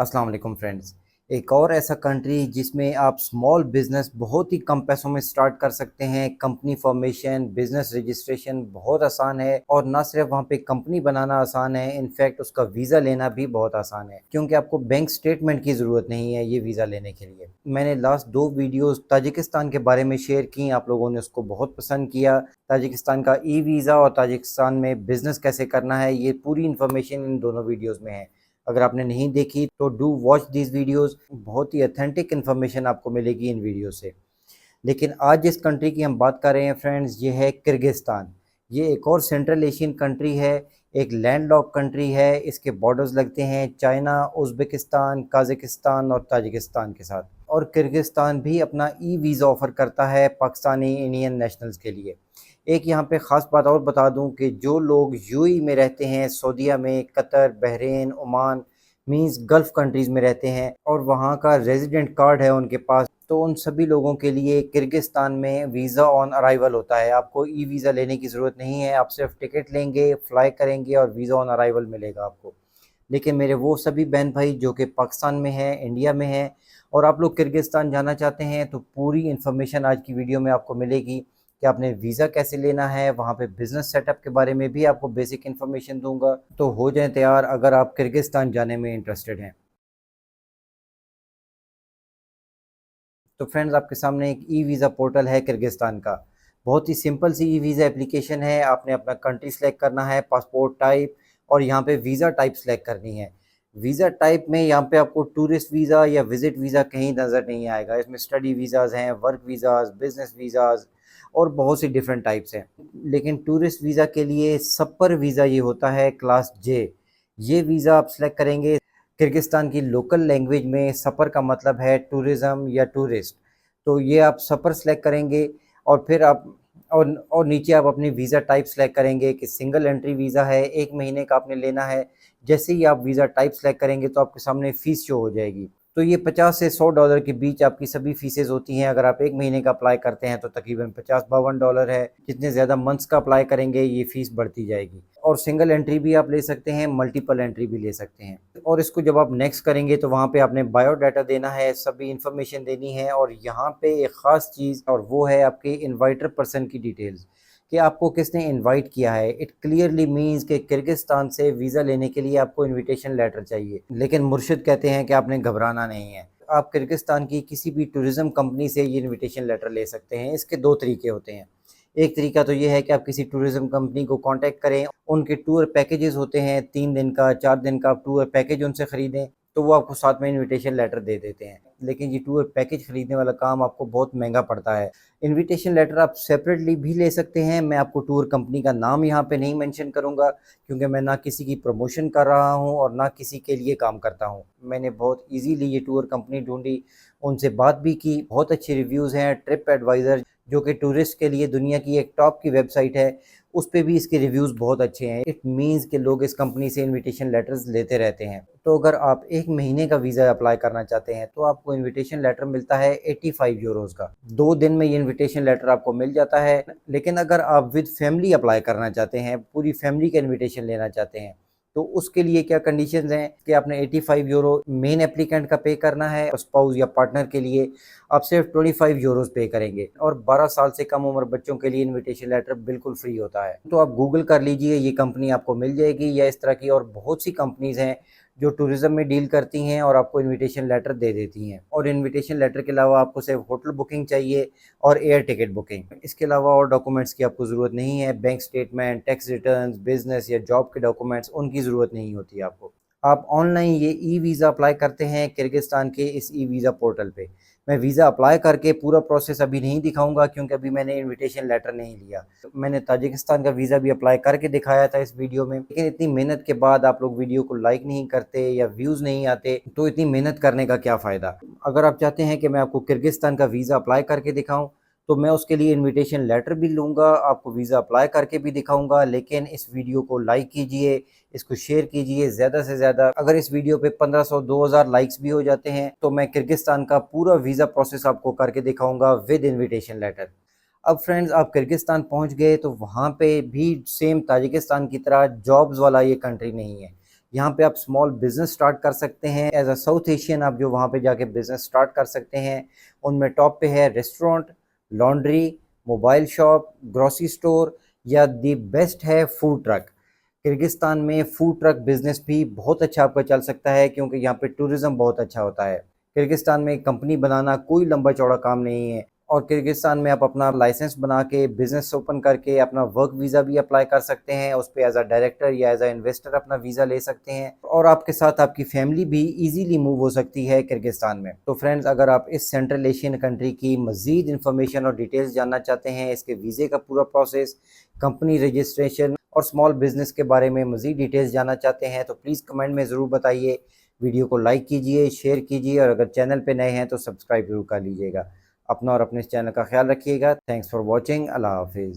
अस्सलाम वालेकुम फ्रेंड्स। एक और ऐसा कंट्री जिसमें आप स्मॉल बिज़नेस बहुत ही कम पैसों में स्टार्ट कर सकते हैं। कंपनी फॉर्मेशन, बिज़नेस रजिस्ट्रेशन बहुत आसान है और ना सिर्फ वहाँ पे कंपनी बनाना आसान है, इनफैक्ट उसका वीज़ा लेना भी बहुत आसान है क्योंकि आपको बैंक स्टेटमेंट की ज़रूरत नहीं है ये वीज़ा लेने के लिए। मैंने लास्ट 2 वीडियोज़ ताजिकिस्तान के बारे में शेयर की, आप लोगों ने उसको बहुत पसंद किया। ताजिकिस्तान का ई-वीज़ा और ताजिकिस्तान में बिज़नेस कैसे करना है, ये पूरी इन्फॉर्मेशन इन दोनों वीडियोज़ में है। अगर आपने नहीं देखी तो डू वॉच दीज वीडियोस, बहुत ही अथेंटिक इन्फॉर्मेशन आपको मिलेगी इन वीडियो से। लेकिन आज जिस कंट्री की हम बात कर रहे हैं फ्रेंड्स, ये है किर्गिस्तान। ये एक और सेंट्रल एशियन कंट्री है, एक लैंडलॉक कंट्री है। इसके बॉर्डर्स लगते हैं चाइना, उज़्बेकिस्तान, काज़ाकिस्तान और ताजिकिस्तान के साथ। और किर्गिस्तान भी अपना ई वीज़ा ऑफ़र करता है पाकिस्तानी इंडियन नेशनल्स के लिए। एक यहाँ पे ख़ास बात और बता दूँ कि जो लोग यूएई में रहते हैं, सऊदीया में, Qatar, Bahrain, Oman, means gulf countries में रहते हैं और वहाँ का रेज़िडेंट कार्ड है उनके पास, तो उन सभी लोगों के लिए किर्गिस्तान में वीज़ा ऑन अराइवल होता है। आपको ई वीज़ा लेने की ज़रूरत नहीं है, आप सिर्फ टिकट लेंगे, फ़्लाई करेंगे और वीज़ा ऑन अराइवल मिलेगा आपको। लेकिन मेरे वो सभी बहन भाई जो कि पाकिस्तान में हैं, इंडिया में हैं और आप लोग किर्गिस्तान जाना चाहते हैं, तो पूरी इन्फॉर्मेशन आज की वीडियो में आपको मिलेगी कि आपने वीज़ा कैसे लेना है, वहाँ पे बिज़नेस सेटअप के बारे में भी आपको बेसिक इन्फॉर्मेशन दूंगा। तो हो जाएं तैयार अगर आप किर्गिस्तान जाने में इंटरेस्टेड हैं। तो फ्रेंड्स, आपके सामने एक ई वीज़ा पोर्टल है किर्गिस्तान का। बहुत ही सिंपल सी ई वीज़ा एप्लीकेशन है। आपने अपना कंट्री सेलेक्ट करना है, पासपोर्ट टाइप और यहाँ पे वीज़ा टाइप सेलेक्ट करनी है। वीज़ा टाइप में यहाँ पे आपको टूरिस्ट वीज़ा या विज़िट वीज़ा कहीं नज़र नहीं आएगा। इसमें स्टडी वीज़ाज़ हैं, वर्क वीज़ाज़, बिज़नेस वीज़ाज़ और बहुत सी डिफरेंट टाइप्स हैं। लेकिन टूरिस्ट वीज़ा के लिए सपर वीज़ा ये होता है क्लास जे। ये वीज़ा आप सेलेक्ट करेंगे। किर्गिस्तान की लोकल लैंग्वेज में सफ़र का मतलब है टूरिज़्म या टूरिस्ट। तो ये आप सफ़र सेलेक्ट करेंगे और फिर आप और नीचे आप अपनी वीज़ा टाइप सेलेक्ट करेंगे कि सिंगल एंट्री वीज़ा है, 1 महीने का आपने लेना है। जैसे ही आप वीज़ा टाइप सेलेक्ट करेंगे तो आपके सामने फ़ीस शो हो जाएगी। तो ये 50 से $100 के बीच आपकी सभी फ़ीसेज़ होती हैं। अगर आप 1 महीने का अप्लाई करते हैं तो तकरीबन 50-52 डॉलर है। जितने ज़्यादा मंथ्स का अप्लाई करेंगे ये फ़ीस बढ़ती जाएगी। और सिंगल एंट्री भी आप ले सकते हैं, मल्टीपल एंट्री भी ले सकते हैं। और इसको जब आप नेक्स्ट करेंगे तो वहाँ पे आपने बायोडाटा देना है, सभी इन्फॉर्मेशन देनी है और यहाँ पे एक ख़ास चीज़ और वो है आपके इनवाइटर पर्सन की डिटेल्स कि आपको किसने इनवाइट किया है। इट क्लियरली मीन्स कि किर्गिस्तान से वीज़ा लेने के लिए आपको इनविटेशन लेटर चाहिए। लेकिन मुर्शिद कहते हैं कि आपने घबराना नहीं है। आप किर्गिस्तान की किसी भी टूरिज़्म कंपनी से ये इनविटेशन लेटर ले सकते हैं। इसके 2 तरीके होते हैं। एक तरीका तो ये है कि आप किसी टूरिज़्म कंपनी को कॉन्टैक्ट करें, उनके टूर पैकेजेस होते हैं 3 दिन का, 4 दिन का, आप टूर पैकेज उनसे ख़रीदें, तो वो आपको साथ में इनविटेशन लेटर दे देते हैं। लेकिन ये टूर पैकेज ख़रीदने वाला काम आपको बहुत महंगा पड़ता है। इनविटेशन लेटर आप सेपरेटली भी ले सकते हैं। मैं आपको टूर कंपनी का नाम यहाँ पे नहीं मेंशन करूँगा क्योंकि मैं ना किसी की प्रमोशन कर रहा हूँ और ना किसी के लिए काम करता हूँ। मैंने बहुत ईज़िली ये टूर कंपनी ढूँढी, उनसे बात भी की, बहुत अच्छे रिव्यूज़ हैं। ट्रिप एडवाइज़र जो कि टूरिस्ट के लिए दुनिया की एक टॉप की वेबसाइट है, उस पे भी इसके रिव्यूज़ बहुत अच्छे हैं। इट मीन्स कि लोग इस कंपनी से इनविटेशन लेटर्स लेते रहते हैं। तो अगर आप 1 महीने का वीज़ा अप्लाई करना चाहते हैं तो आपको इनविटेशन लेटर मिलता है 85 यूरोज़ का। 2 दिन में ये इनविटेशन लेटर आपको मिल जाता है। लेकिन अगर आप विद फैमिली अप्लाई करना चाहते हैं, पूरी फैमिली का इनविटेशन लेना चाहते हैं, तो उसके लिए क्या कंडीशंस हैं कि आपने 85 यूरो मेन एप्लीकेंट का पे करना है और स्पाउस या पार्टनर के लिए आप सिर्फ 25 यूरोज़ पे करेंगे। और 12 साल से कम उम्र बच्चों के लिए इनविटेशन लेटर बिल्कुल फ्री होता है। तो आप गूगल कर लीजिए, ये कंपनी आपको मिल जाएगी या इस तरह की और बहुत सी कंपनीज़ हैं जो टूरिज़्म में डील करती हैं और आपको इनविटेशन लेटर दे देती हैं। और इनविटेशन लेटर के अलावा आपको सिर्फ होटल बुकिंग चाहिए और एयर टिकट बुकिंग। इसके अलावा और डॉक्यूमेंट्स की आपको ज़रूरत नहीं है। Bank statement, tax returns, business या जॉब के डॉक्यूमेंट्स, उनकी ज़रूरत नहीं होती आपको। आप ऑनलाइन ये ई वीज़ा अप्लाई करते हैं किर्गिस्तान के इस ई वीज़ा पोर्टल पे। मैं वीज़ा अप्लाई करके पूरा प्रोसेस अभी नहीं दिखाऊंगा क्योंकि अभी मैंने इनविटेशन लेटर नहीं लिया। मैंने ताजिकिस्तान का वीज़ा भी अप्लाई करके दिखाया था इस वीडियो में, लेकिन इतनी मेहनत के बाद आप लोग वीडियो को लाइक नहीं करते या व्यूज़ नहीं आते तो इतनी मेहनत करने का क्या फ़ायदा। अगर आप चाहते हैं कि मैं आपको किर्गिस्तान का वीज़ा अप्लाई करके दिखाऊँ तो मैं उसके लिए इनविटेशन लेटर भी लूँगा, आपको वीज़ा अप्लाई करके भी दिखाऊँगा। लेकिन इस वीडियो को लाइक कीजिए, इसको शेयर कीजिए ज़्यादा से ज़्यादा। अगर इस वीडियो पे 1500-2000 लाइक्स भी हो जाते हैं तो मैं किर्गिस्तान का पूरा वीज़ा प्रोसेस आपको करके दिखाऊँगा विद इनविटेशन लेटर। अब फ्रेंड्स, आप किर्गिस्तान पहुँच गए तो वहाँ पे भी सेम ताजिकिस्तान की तरह जॉब्स वाला ये कंट्री नहीं है। यहाँ पे आप स्मॉल बिजनेस स्टार्ट कर सकते हैं एज अ साउथ एशियन। आप जो वहाँ पे जाके बिजनेस स्टार्ट कर सकते हैं, उनमें टॉप पे है restaurant, laundry, mobile shop, grocery store, या दी बेस्ट है फूड ट्रक। किर्गिस्तान में फूड ट्रक बिजनेस भी बहुत अच्छा आपका चल सकता है, क्योंकि यहाँ पे टूरिज्म बहुत अच्छा होता है। किर्गिस्तान में कंपनी बनाना कोई लंबा चौड़ा काम नहीं है, और किर्गिस्तान में आप अपना लाइसेंस बना के बिजनेस ओपन करके अपना वर्क वीज़ा भी अप्लाई कर सकते हैं। उस पर एज अ डायरेक्टर या एज अ इन्वेस्टर अपना वीज़ा ले सकते हैं, और आपके साथ आपकी फैमिली भी इजीली मूव हो सकती है किर्गिस्तान में। तो फ्रेंड्स, अगर आप इस सेंट्रल एशियन कंट्री की मज़ीद इन्फॉर्मेशन और डिटेल्स जानना चाहते हैं, इसके वीज़े का पूरा प्रोसेस, कंपनी रजिस्ट्रेशन और स्मॉल बिजनेस के बारे में मज़ीद डिटेल्स जानना चाहते हैं, तो प्लीज़ कमेंट में ज़रूर बताइए। वीडियो को लाइक कीजिए, शेयर कीजिए, और अगर चैनल पे नए हैं तो सब्सक्राइब जरूर कर लीजिएगा। अपना और अपने इस चैनल का ख्याल रखिएगा। Thanks for watching. अल्लाह हाफिज़।